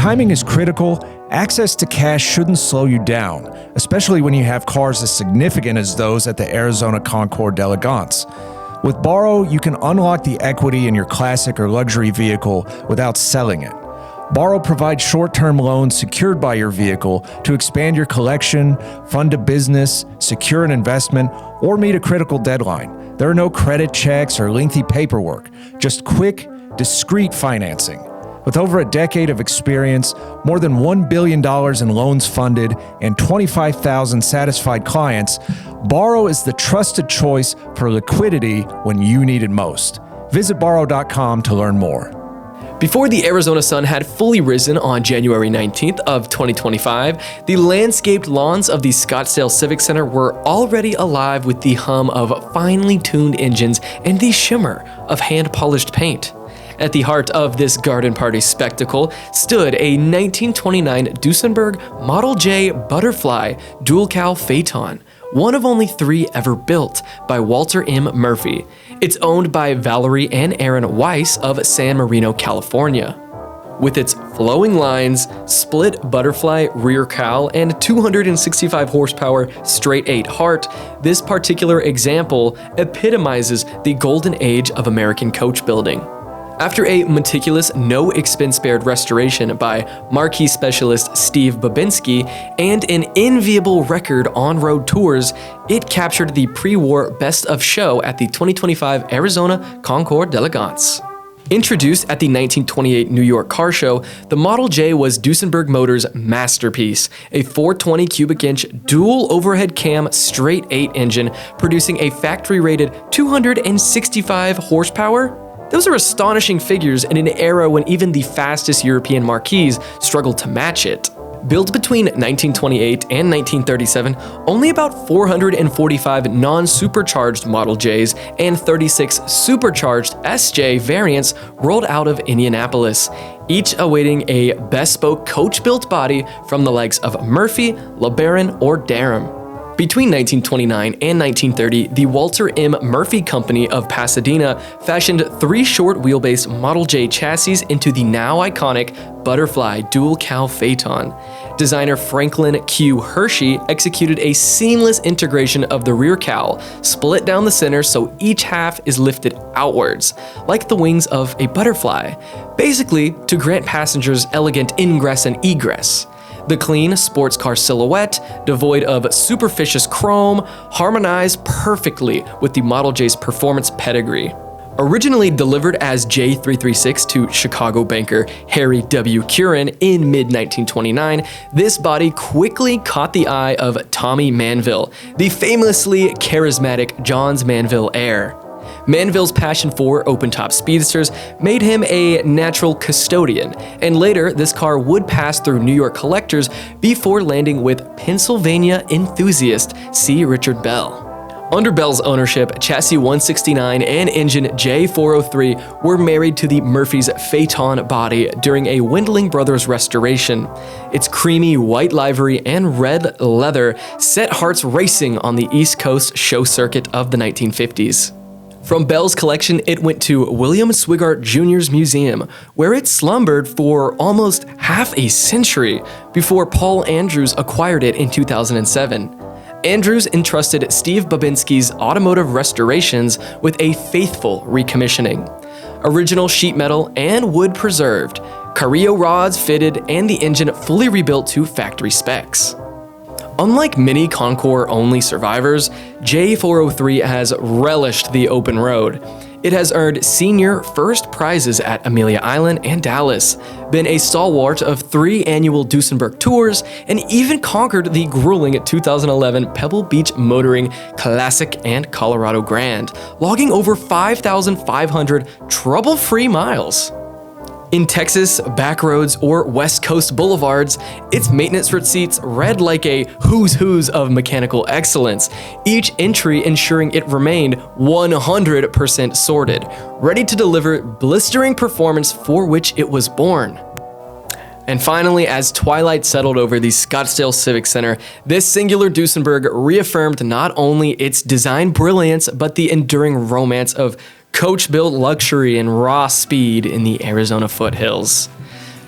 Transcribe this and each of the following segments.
timing is critical, access to cash shouldn't slow you down, especially when you have cars as significant as those at the Arizona Concours d'Elegance. With Borro, you can unlock the equity in your classic or luxury vehicle without selling it. Borro provides short-term loans secured by your vehicle to expand your collection, fund a business, secure an investment, or meet a critical deadline. There are no credit checks or lengthy paperwork, just quick, discreet financing. With over a decade of experience, more than $1 billion in loans funded, and 25,000 satisfied clients, Borro is the trusted choice for liquidity when you need it most. Visit Borro.com to learn more. Before the Arizona sun had fully risen on January 19th of 2025, the landscaped lawns of the Scottsdale Civic Center were already alive with the hum of finely tuned engines and the shimmer of hand-polished paint. At the heart of this garden party spectacle stood a 1929 Duesenberg Model J Butterfly Dual-Cowl Phaeton, one of only 3 ever built by Walter M. Murphy. It's owned by Valerie and Aaron Weiss of San Marino, California. With its flowing lines, split butterfly rear cowl, and 265 horsepower straight-8 heart, this particular example epitomizes the golden age of American coach building. After a meticulous, no-expense-spared restoration by marquee specialist Steve Babinski and an enviable record on road tours, it captured the pre-war best of show at the 2025 Arizona Concours d'Elegance. Introduced at the 1928 New York Car Show, the Model J was Duesenberg Motors' masterpiece, a 420 cubic inch dual overhead cam straight-8 engine producing a factory-rated 265 horsepower. Those are astonishing figures in an era when even the fastest European marquees struggled to match it. Built between 1928 and 1937, only about 445 non-supercharged Model Js and 36 supercharged SJ variants rolled out of Indianapolis, each awaiting a bespoke coach-built body from the likes of Murphy, LeBaron, or Durham. Between 1929 and 1930, the Walter M. Murphy Company of Pasadena fashioned 3 short wheelbase Model J chassis into the now iconic Butterfly Dual-Cowl Phaeton. Designer Franklin Q. Hershey executed a seamless integration of the rear cowl, split down the center so each half is lifted outwards, like the wings of a butterfly, basically to grant passengers elegant ingress and egress. The clean sports car silhouette, devoid of superficious chrome, harmonized perfectly with the Model J's performance pedigree. Originally delivered as J336 to Chicago banker Harry W. Curran in mid-1929, this body quickly caught the eye of Tommy Manville, the famously charismatic Johns Manville heir. Manville's passion for open-top speedsters made him a natural custodian, and later this car would pass through New York collectors before landing with Pennsylvania enthusiast C. Richard Bell. Under Bell's ownership, chassis 169 and engine J403 were married to the Murphy's Phaeton body during a Windling Brothers restoration. Its creamy white livery and red leather set hearts racing on the East Coast show circuit of the 1950s. From Bell's collection, it went to William Swigart Jr.'s museum, where it slumbered for almost half a century before Paul Andrews acquired it in 2007. Andrews entrusted Steve Babinski's automotive restorations with a faithful recommissioning. Original sheet metal and wood preserved, Carrillo rods fitted, and the engine fully rebuilt to factory specs. Unlike many Concours-only survivors, J403 has relished the open road. It has earned senior first prizes at Amelia Island and Dallas, been a stalwart of 3 annual Duesenberg tours, and even conquered the grueling 2011 Pebble Beach Motoring Classic and Colorado Grand, logging over 5,500 trouble-free miles. In Texas, back roads, or West Coast boulevards, its maintenance receipts read like a who's who's of mechanical excellence, each entry ensuring it remained 100% sorted, ready to deliver blistering performance for which it was born. And finally, as twilight settled over the Scottsdale Civic Center, this singular Duesenberg reaffirmed not only its design brilliance, but the enduring romance of coach-built luxury and raw speed in the Arizona foothills.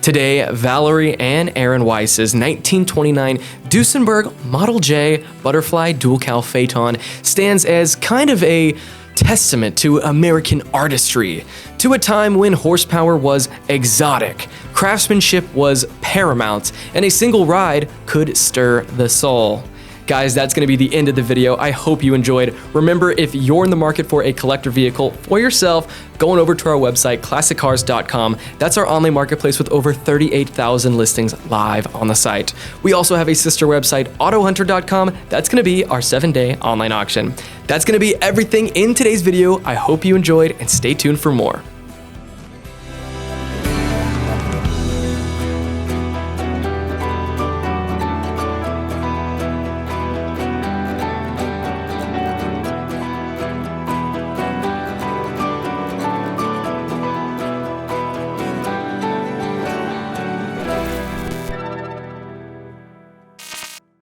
Today, Valerie and Aaron Weiss's 1929 Duesenberg Model J Butterfly Dual-Cowl Phaeton stands as kind of a testament to American artistry, to a time when horsepower was exotic, craftsmanship was paramount, and a single ride could stir the soul. Guys, that's going to be the end of the video. I hope you enjoyed. Remember, if you're in the market for a collector vehicle for yourself, going over to our website, ClassicCars.com. That's our online marketplace with over 38,000 listings live on the site. We also have a sister website, AutoHunter.com. That's going to be our 7-day online auction. That's going to be everything in today's video. I hope you enjoyed, and stay tuned for more.